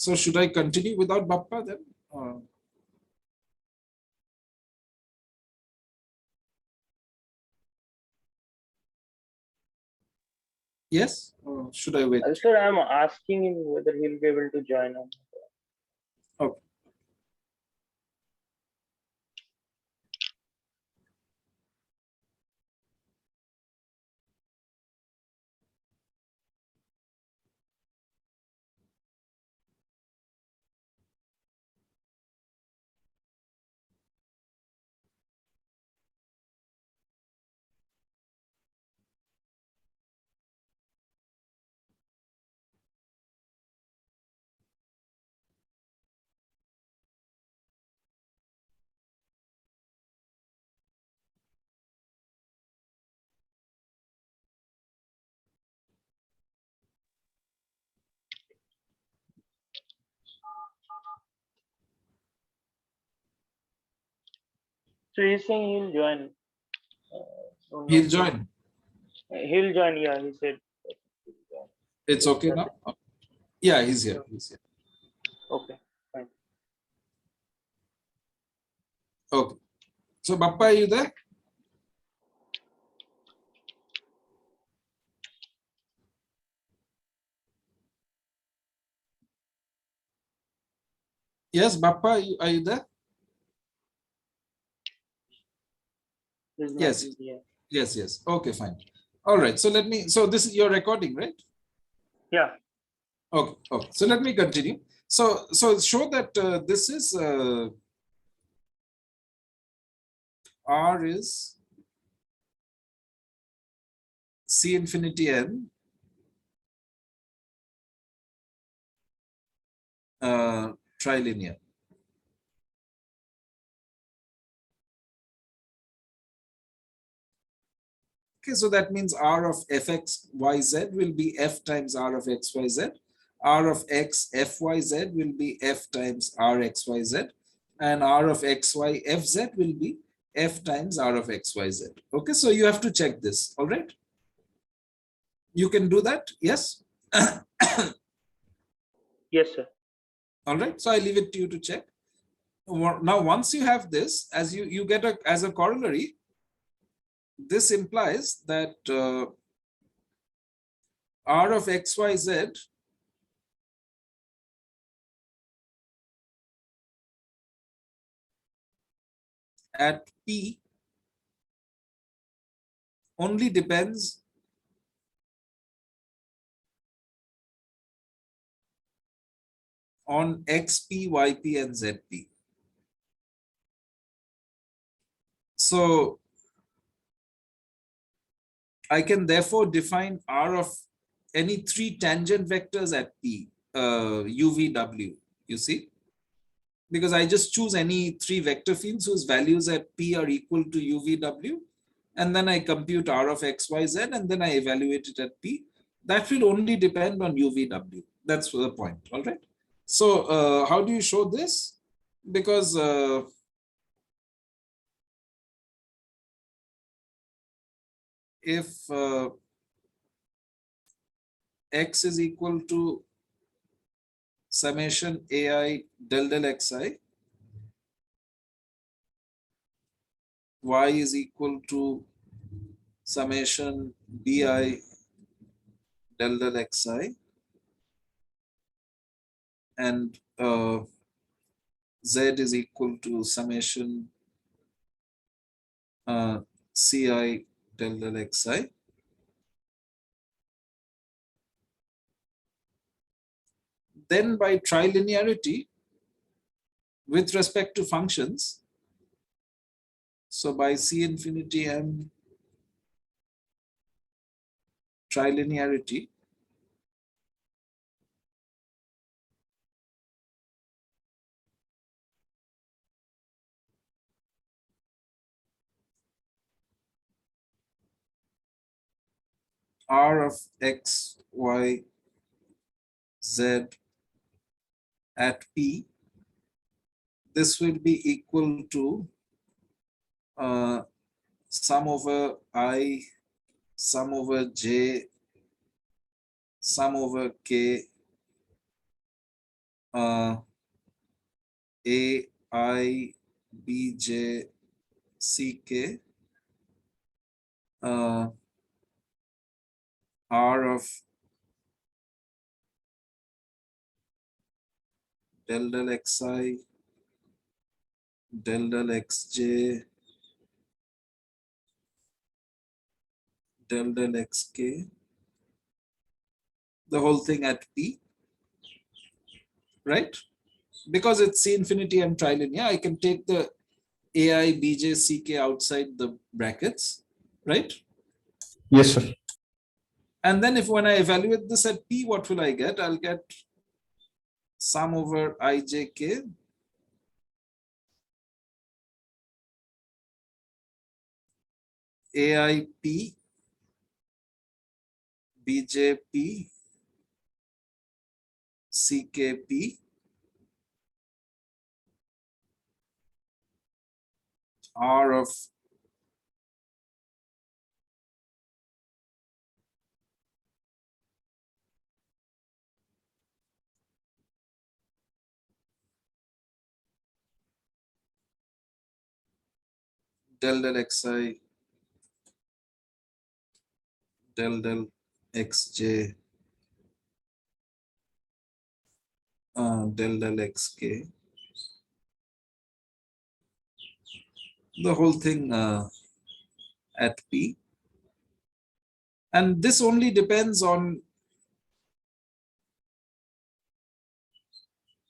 So should I continue without Bappa then? Yes? Or should I wait? Sir, I'm asking him whether he'll be able to join us. Okay. So he's saying he'll join. Don't know. He'll join. He'll join, yeah, he said. It's okay now? Yeah, he's here. He's here. Okay, fine. Okay. So Bappa, are you there? Yes, Bappa, are you there? Yes. Yes, yes. Okay, fine. All right. So so this is your recording, right? Yeah. Okay. Okay. So let me continue. So show that this is R is C infinity n trilinear. Okay, so that means R of fx, yz will be f times R of x, y, z. R of x, f, y, z will be f times R, x, y, z. And R of x, y, f, z will be f times R of x, y, z. Okay, so you have to check this, all right? You can do that, yes? Yes, sir. All right, so I leave it to you to check. Now, once you have this, as you get as a corollary, this implies that R of x, y, z at P only depends on xp, yp, and zp. So I can therefore define R of any three tangent vectors at P, u, v, w, you see? Because I just choose any three vector fields whose values at P are equal to u, v, w, and then I compute R of x, y, z, and then I evaluate it at P. That will only depend on u, v, w. That's the point, all right? So how do you show this? Because if x is equal to summation ai del del xi, y is equal to summation bi del del xi, and z is equal to summation ci del del xi. Then by trilinearity with respect to functions, so by C infinity m trilinearity, R of x, y, z at P, this will be equal to sum over I, sum over j, sum over k, A I B J C K R of del del xi del del xj del del xk, the whole thing at P, right? Because it's C infinity and trilinear, I can take the AI Bj Ck outside the brackets, right? Yes, sir. And then if when I evaluate this at P, what will I get? I'll get sum over ijk AIP BJP CKP R of del del xi del del xj del del xk, the whole thing at P. And this only depends on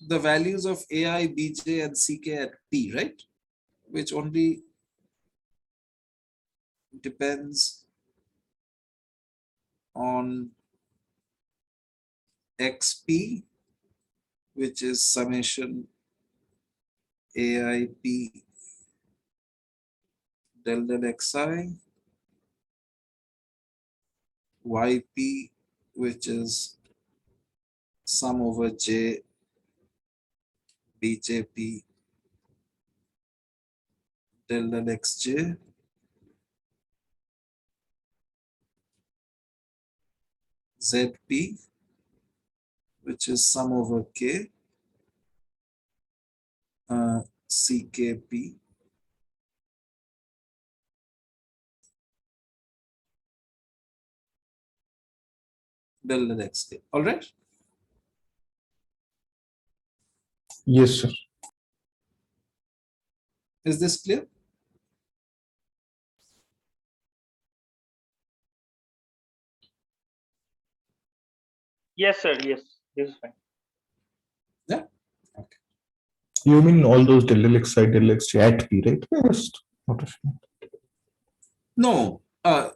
the values of AI, Bj, and Ck at P, right? Which only depends on xp, which is summation AIP del del xi, yp, which is sum over j bjp del del xj, zp, which is sum over k ckp del del xk. All right. Yes, sir. Is this clear? Yes, sir. Yes, this is fine. Yeah. Okay. You mean all those del del xi, del xj at P, right? Yes. Not a fan. No,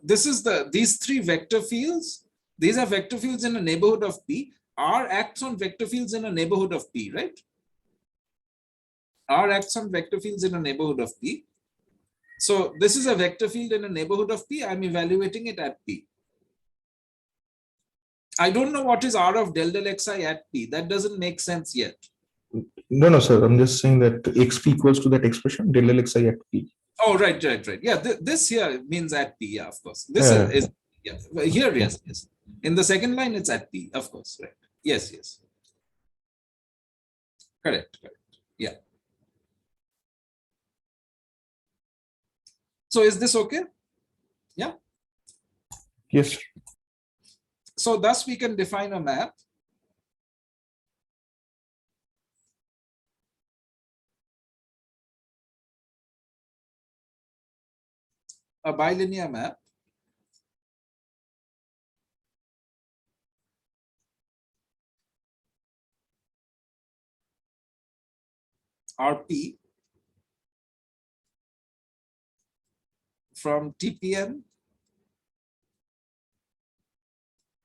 this is these three vector fields. These are vector fields in a neighborhood of P. R acts on vector fields in a neighborhood of P, right? R acts on vector fields in a neighborhood of P. So this is a vector field in a neighborhood of P. I'm evaluating it at P. I don't know what is R of del del xi at P. That doesn't make sense yet. No, no, sir. I'm just saying that xp equals to that expression del del xi at P. Oh, right. Yeah, this here means at P. Yeah, of course. This Yeah. is yeah. Well, here, yes. In the second line, it's at P. Of course, right. Yes. Correct. Yeah. So is this okay? Yeah. Yes, sir. So thus we can define a map a bilinear map RP from TPN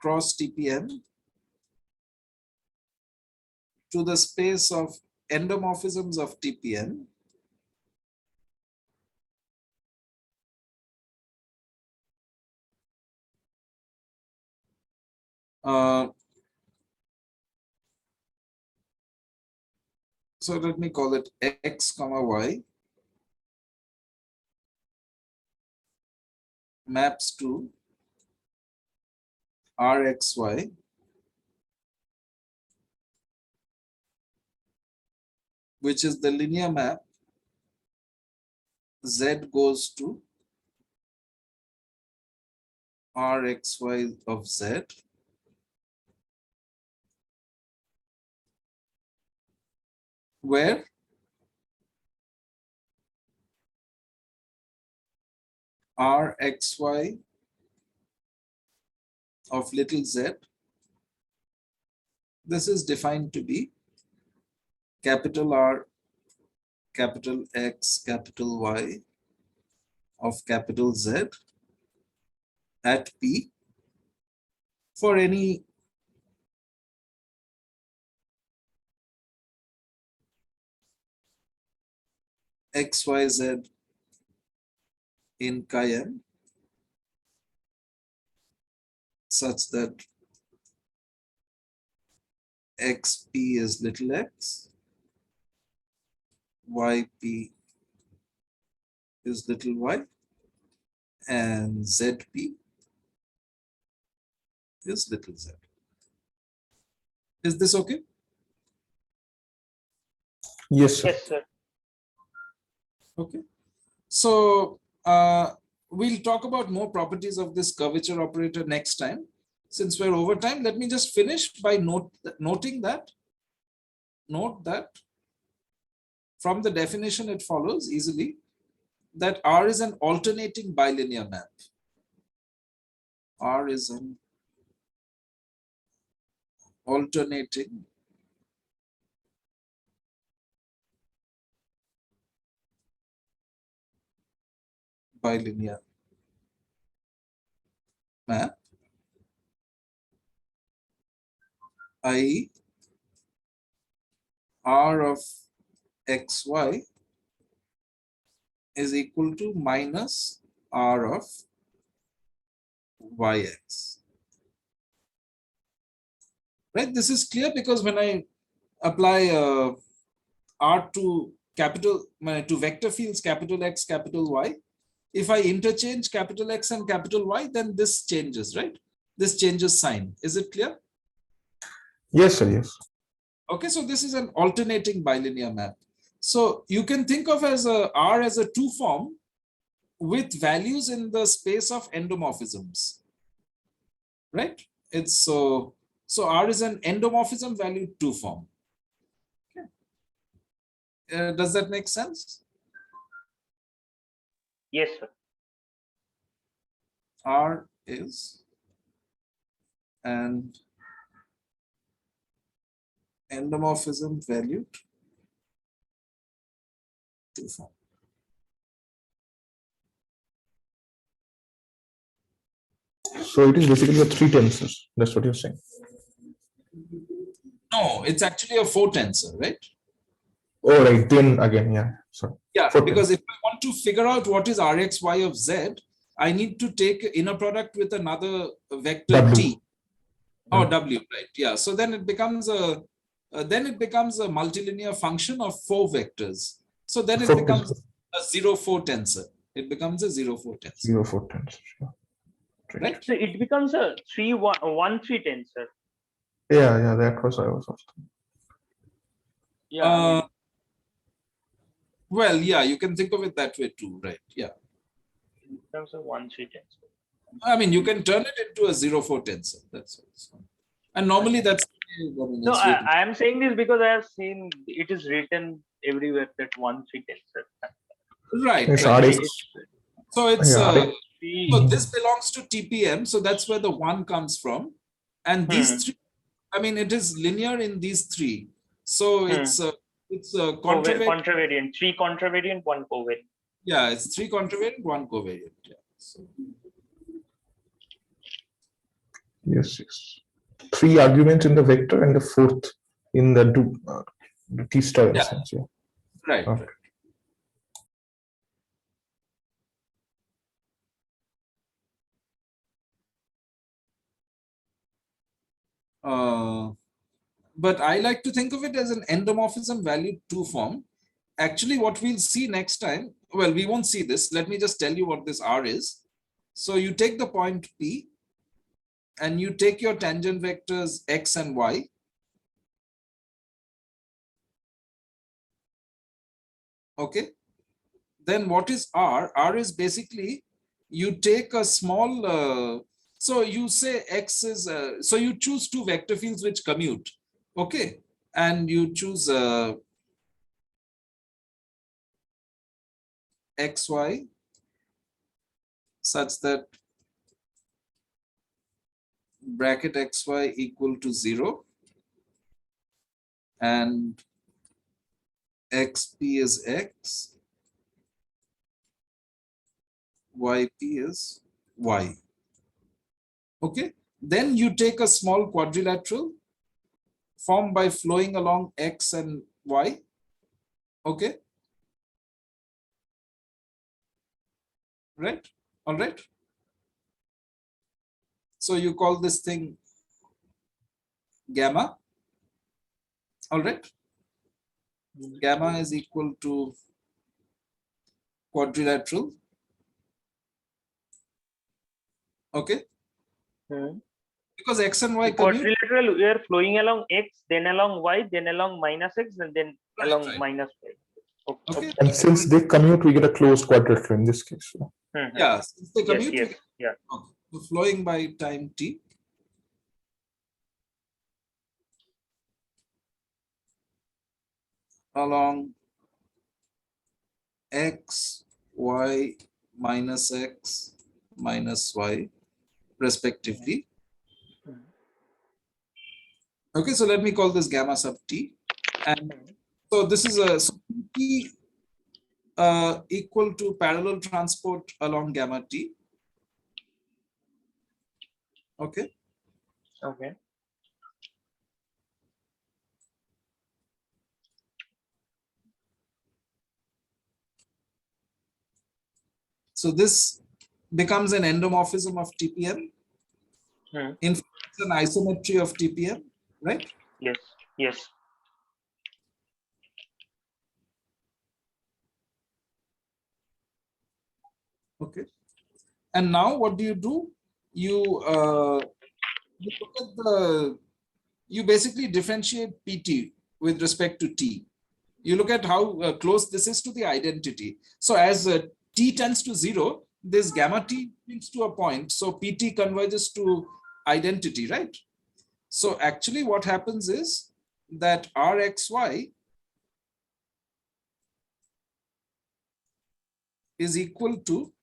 cross TPN to the space of endomorphisms of TPN so let me call it X comma Y maps to RXY which is the linear map Z goes to Rxy of Z, where Rxy of little z, this is defined to be capital R, capital X, capital Y of capital Z at P for any XYZ in chi m such that XP is little x, YP is little y, and ZP is little z. Is this okay? Yes, sir. Yes, sir. Okay. So we'll talk about more properties of this curvature operator next time. Since we're over time, let me just finish by noting that from the definition it follows easily that R is an alternating bilinear map. R is an alternating bilinear map, i.e. R of xy is equal to minus R of yx. Right, this is clear because when I apply R to vector fields capital X, capital Y, if I interchange capital X and capital Y, then this changes, right? This changes sign. Is it clear? Yes, sir. Yes. Okay, so this is an alternating bilinear map. So you can think of as R as a two form with values in the space of endomorphisms, right? It's so R is an endomorphism valued two form. Okay. Does that make sense? Yes, sir. R is an endomorphism valued two form. So it is basically a three tensors. That's what you're saying. No, it's actually a four tensor, right? Oh, right. Then again, yeah. Sorry. Yeah, Four because tensors. if I want to figure out what is Rxy of Z, I need to take inner product with another vector W. T. Oh, W, right? Yeah. So then it becomes a multilinear function of four vectors. So then it Four becomes tensors. a 0-4 tensor. It becomes a 0-4 tensor, 0, 4 tensors. Yeah. right? So it becomes a 3-1-1-3 tensor. Yeah, that was I was asking. Yeah. I mean, Well, yeah, you can think of it that way too, right? Yeah. it becomes a 1-3 tensor. I mean, you can turn it into a 0-4 tensor. That's all. And normally that's No, I am saying this because I have seen it is written everywhere that 1-3 tensor. right. It's right. RX. So it's Yeah, so RX. this belongs to TPM. So that's where the one comes from. And these three, I mean, it is linear in these three. So it's contravariant. Contravariant, 3 contravariant, 1 covariant. Yeah, it's 3 contravariant, 1 covariant. Yeah. So, Yes. 3 arguments in the vector and the fourth in the T star instance. Yeah. right. Okay. Right. But I like to think of it as an endomorphism valued two form. Actually, what we'll see next time, well, we won't see this. Let me just tell you what this R is. So you take the point P and you take your tangent vectors X and Y. Okay. Then what is R? R is basically you take a small, so you say X is, so you choose two vector fields which commute. Okay. And you choose XY such that bracket XY equal to 0 and XP is X, YP is Y. Okay. Then you take a small quadrilateral formed by flowing along X and Y. Okay. Right. All right. So you call this thing gamma. All right. Gamma is equal to quadrilateral. Okay. Because X and Y commute. Quadrilateral, we are flowing along X, then along Y, then along minus X, and then along right. minus Y. Okay. And since they commute, we get a closed quadrilateral in this case. Yeah, since they commute, Yes, yeah. okay. So flowing by time t. Along X, Y, minus X, minus Y, respectively. Okay, so let me call this gamma sub t. And so this is a, so t equal to parallel transport along gamma t. Okay. Okay. So this becomes an endomorphism of TPM. In fact, it's an isometry of TPM, right? Yes, yes. Okay. And now what do? You look at the, you basically differentiate PT with respect to T. You look at how close this is to the identity. So as T tends to 0, this gamma T brings to a point. So PT converges to identity, right? So actually what happens is that RXY is equal to,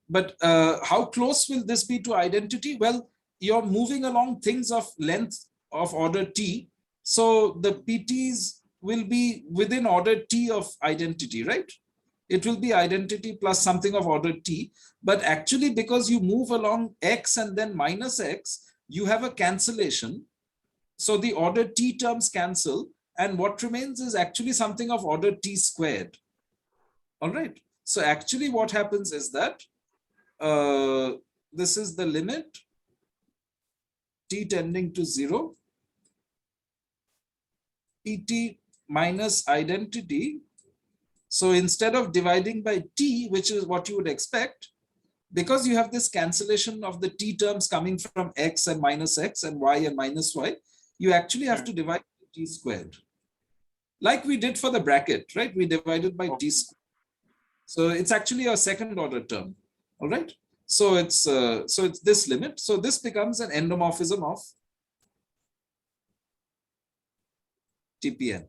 but how close will this be to identity? Well, you're moving along things of length of order T. So the PTs will be within order T of identity, right? It will be identity plus something of order T. But actually, because you move along X and then minus X, you have a cancellation. So the order T terms cancel. And what remains is actually something of order T squared. All right. So actually what happens is that this is the limit T tending to 0, PT minus identity. So instead of dividing by T, which is what you would expect, because you have this cancellation of the T terms coming from X and minus X and Y and minus Y, you actually have to divide by T squared. Like we did for the bracket, right? We divided by T squared. So it's actually a second order term, all right? So it's this limit. So this becomes an endomorphism of TPN.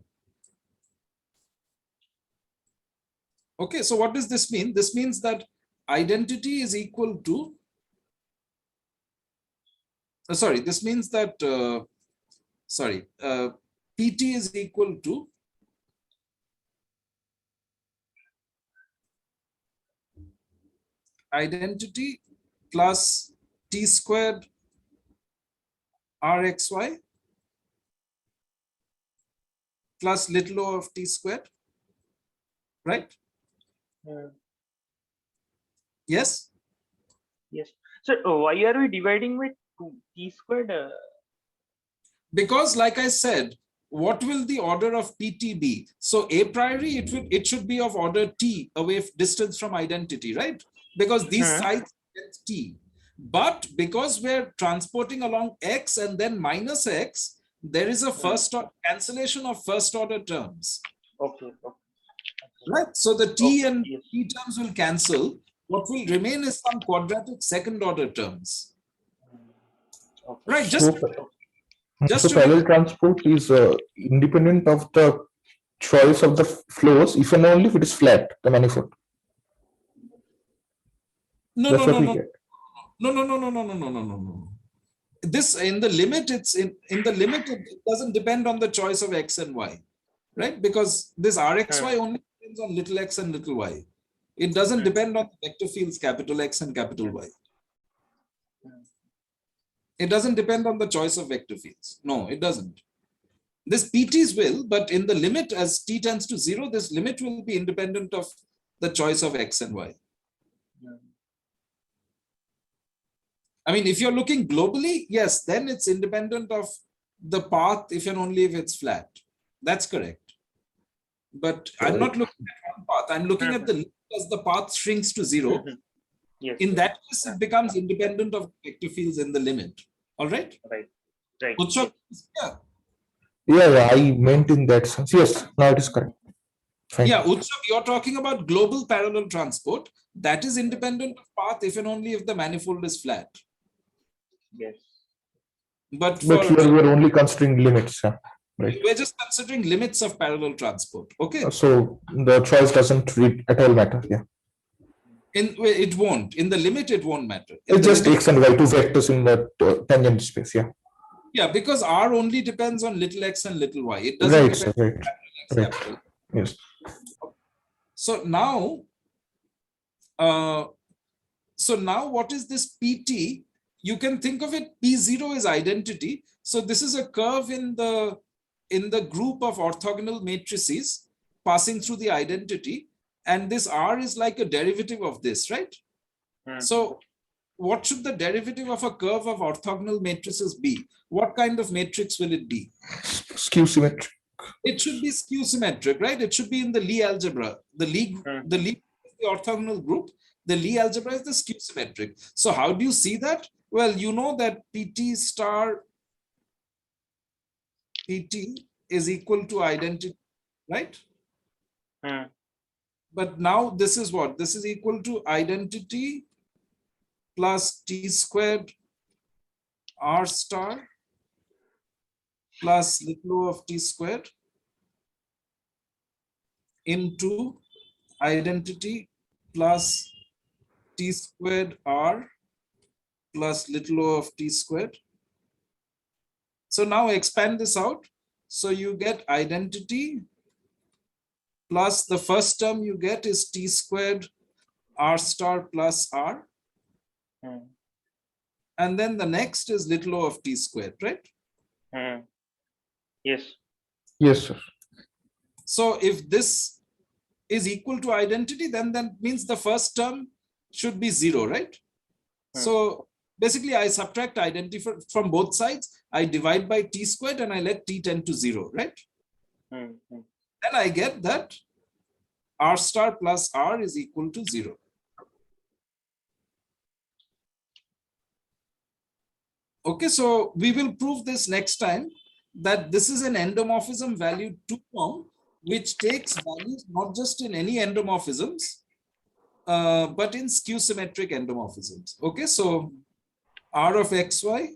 Okay, so what does this mean? This means that identity is equal to, sorry, this means that, PT is equal to identity plus T squared RXY plus little o of T squared, right? Yes? Yes. So why are we dividing with T squared? Because like I said, what will the order of PT be? So a priori, it should be of order T away distance from identity, right? Because these sides get T. But because we're transporting along X and then minus X, there is a first order cancellation of first order terms. Okay. right? So the t and Yes. t terms will cancel. What will remain is some quadratic second order terms, Okay. right? So, Just so remember, parallel transport is independent of the choice of the flows, if and only if it is flat, the manifold. no, That's no, what no, we no, get. no, no, no, no, no, no, no, no, no, no. This in the limit, it's in the limit, it doesn't depend on the choice of x and y, right? Because this rxy only depends on little x and little y. It doesn't depend on the vector fields capital X and capital Y. It doesn't depend on the choice of vector fields. No, it doesn't. This PTs will, but in the limit as t tends to 0, this limit will be independent of the choice of x and y. I mean, if you're looking globally, yes, then it's independent of the path if and only if it's flat. That's correct. But I'm not looking at one path. I'm looking at the limit as the path shrinks to 0. Yes. In that case, it becomes independent of vector fields in the limit. All right? Right. Right. Utsav, Yeah, I meant in that sense. Yes, now it is correct. Fine. yeah, Utsav, you're talking about global parallel transport. That is independent of path if and only if the manifold is flat. Yes. But But for here we are only considering limits, right? we're just considering limits of parallel transport. Okay. So the choice doesn't at all matter. Yeah. It won't. In the limit, it won't matter. In It's the just limit, x and y, two vectors in that tangent space. Yeah. yeah, because R only depends on little x and little y. It doesn't Right. depend Sir, on right. capital X, Right. capital. Yes. So now, what is this PT? You can think of it, P0 is identity. So this is a curve in the group of orthogonal matrices passing through the identity. And this R is like a derivative of this, right? So what should the derivative of a curve of orthogonal matrices be? What kind of matrix will it be? Skew symmetric. It should be skew symmetric, right? It should be in the Lie algebra. The Lie is the orthogonal group. The Lie algebra is the skew symmetric. So how do you see that? Well, you know that PT star PT is equal to identity, right? But now this is what? This is equal to identity plus T squared R star plus little o of T squared into identity plus T squared R plus little o of T squared. So now expand this out. So you get identity plus the first term you get is T squared R star plus R. And then the next is little o of T squared, right? Yes. Yes, sir. So if this is equal to identity, then that means the first term should be 0, right? So basically I subtract identity from both sides. I divide by T squared and I let T tend to 0, right? Then I get that R star plus R is equal to 0. Okay, so we will prove this next time, that this is an endomorphism valued 2 form, which takes values not just in any endomorphisms, but in skew symmetric endomorphisms. Okay, so R of xy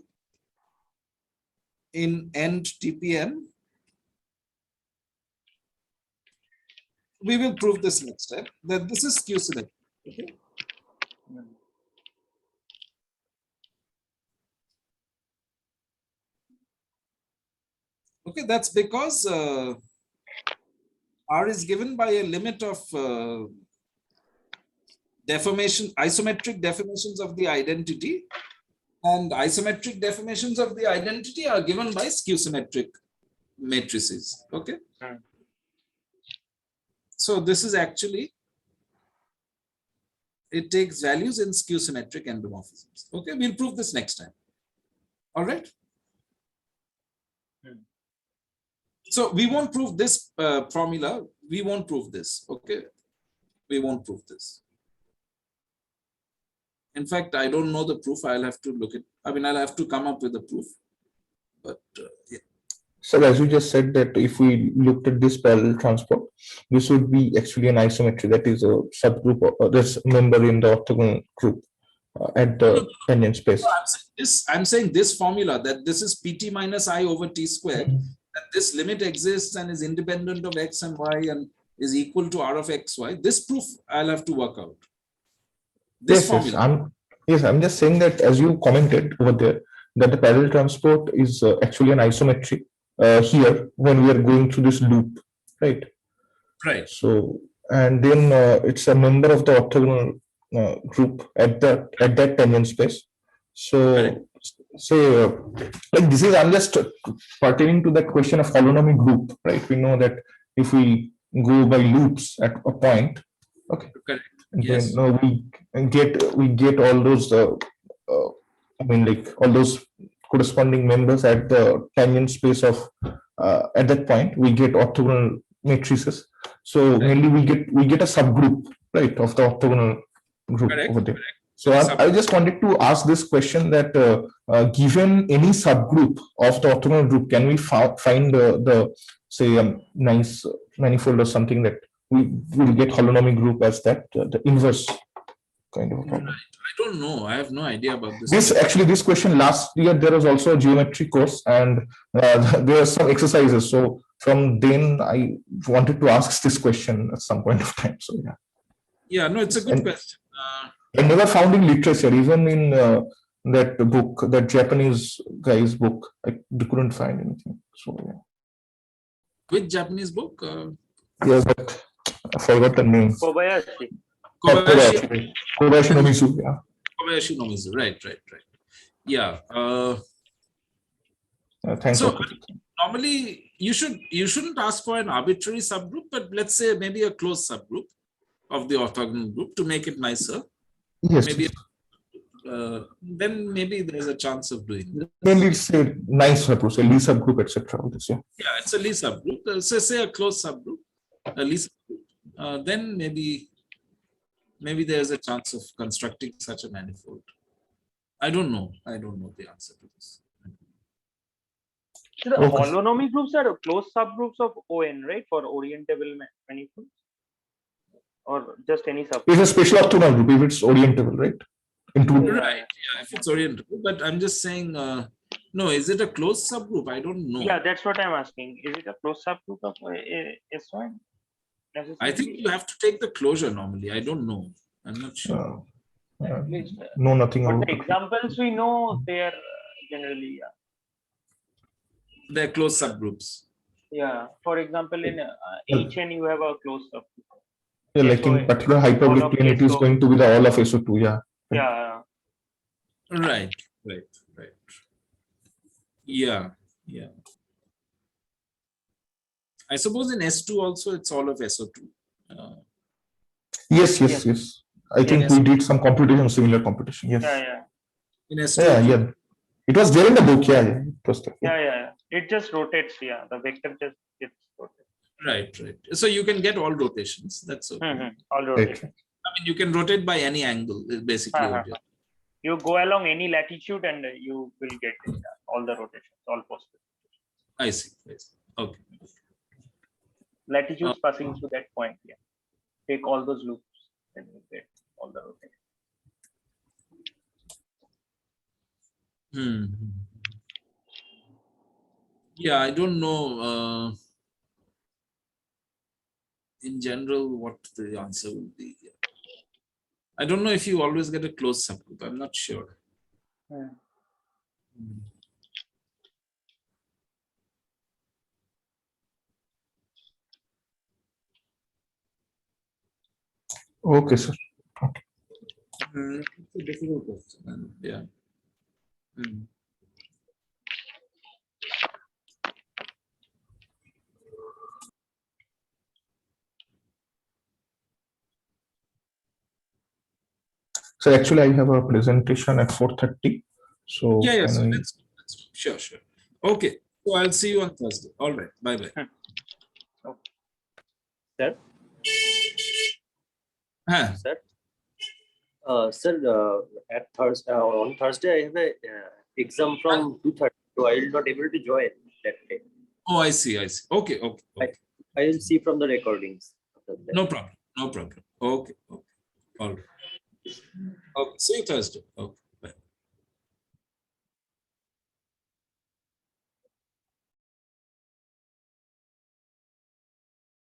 in end TPM. We will prove this next time, that this is skew symmetric. Okay. Okay, that's because R is given by a limit of isometric deformations of the identity, and isometric deformations of the identity are given by skew symmetric matrices. Okay. So this is actually, it takes values in skew symmetric endomorphisms. Okay, we'll prove this next time. All right. So we won't prove this formula. We won't prove this. Okay. We won't prove this. In fact, I don't know the proof. I'll have to look at, I'll have to come up with a proof. But yeah. So as you just said that if we looked at this parallel transport, this would be actually an isometry, that is a subgroup of this member in the orthogonal group at No, no, the tangent space. I'm saying this formula, that this is pt minus I over t squared, Mhm. that this limit exists and is independent of x and y and is equal to r of xy. This proof I'll have to work out. This formula. I'm just saying that as you commented over there, that the parallel transport is actually an isometry here when we are going through this loop, right? Right. So, and then it's a member of the orthogonal group at that tangent space. Correct. So, say like this is, I'm just pertaining to that question of holonomy group, right? We know that if we go by loops at a point, okay, Correct. and Yes. then we get all those I mean like all those corresponding members at the tangent space of at that point we get orthogonal matrices. So Right. mainly we get a subgroup, right, of the orthogonal group Correct. over there. Correct. So I just wanted to ask this question that given any subgroup of the orthogonal group, can we find the say nice manifold or something that we will get holonomy group as that the inverse kind of a problem. I don't know. I have no idea about this. This question last year there was also a geometry course and there are some exercises. So from then I wanted to ask this question at some point of time. So yeah. Yeah, no, it's a good question. I never found in literature, even in that book, that Japanese guy's book, I couldn't find anything. So yeah. Which Japanese book? Yeah, but I forgot the name. Kobayashi. Kobayashi no Mizu, yeah. Kobayashi no Mizu. Right. Yeah. Thanks. So normally you shouldn't ask for an arbitrary subgroup, but let's say maybe a closed subgroup of the orthogonal group to make it nicer. Yes. Maybe then maybe there's a chance of doing this. Mainly it's a nice subgroup, a Lie subgroup, etc. Yeah, it's a Lie subgroup. So say a closed subgroup, a Lie subgroup. Then maybe there's a chance of constructing such a manifold. I don't know the answer to this. So the holonomy groups are closed subgroups of ON, right? For orientable manifolds, or just any subgroup. It's a special orthogonal group if it's orientable, right? Right. Yeah, if it's orientable. But I'm just saying, no, is it a closed subgroup? I don't know. Yeah, that's what I'm asking. Is it a closed subgroup of S1? I think you have to take the closure normally. I don't know. I'm not sure. No, nothing. But the examples we know, they are generally they're closed subgroups. Yeah. For example, in HN you have a closed subgroup. Yeah, like in particular hyperbolic plane, it is going to be the all of SO2. Yeah. Yeah. Right. Yeah. I suppose in S2 also it's all of SO2. Yes. I think we did some computation, similar computation. Yes. Yeah. In S2. Yeah. It was there in the book. Yeah. It was there. Yeah. It just rotates. Yeah. The vector just gets rotated. Right. So you can get all rotations. That's okay. All rotations. I mean, you can rotate by any angle, basically. You go along any latitude and you will get all the rotations, all possible. I see. Okay. Latitudes passing to that point. Yeah. Take all those loops and you get all the rotations. Yeah, I don't know in general what the answer will be. I don't know if you always get a closed subgroup. I'm not sure. Okay, sir. It's a difficult question. Yeah. So actually, I have a presentation at 4:30. So yeah. So let's sure. Okay. So I'll see you on Thursday. All right. Bye. Sir. Sir. Sir, on Thursday I have a exam from 2:30, so I will not able to join that day. Oh, I see. Okay, okay. I will see from the recordings. after that. No problem. Okay. Okay. All right. Okay. See you Thursday. Okay.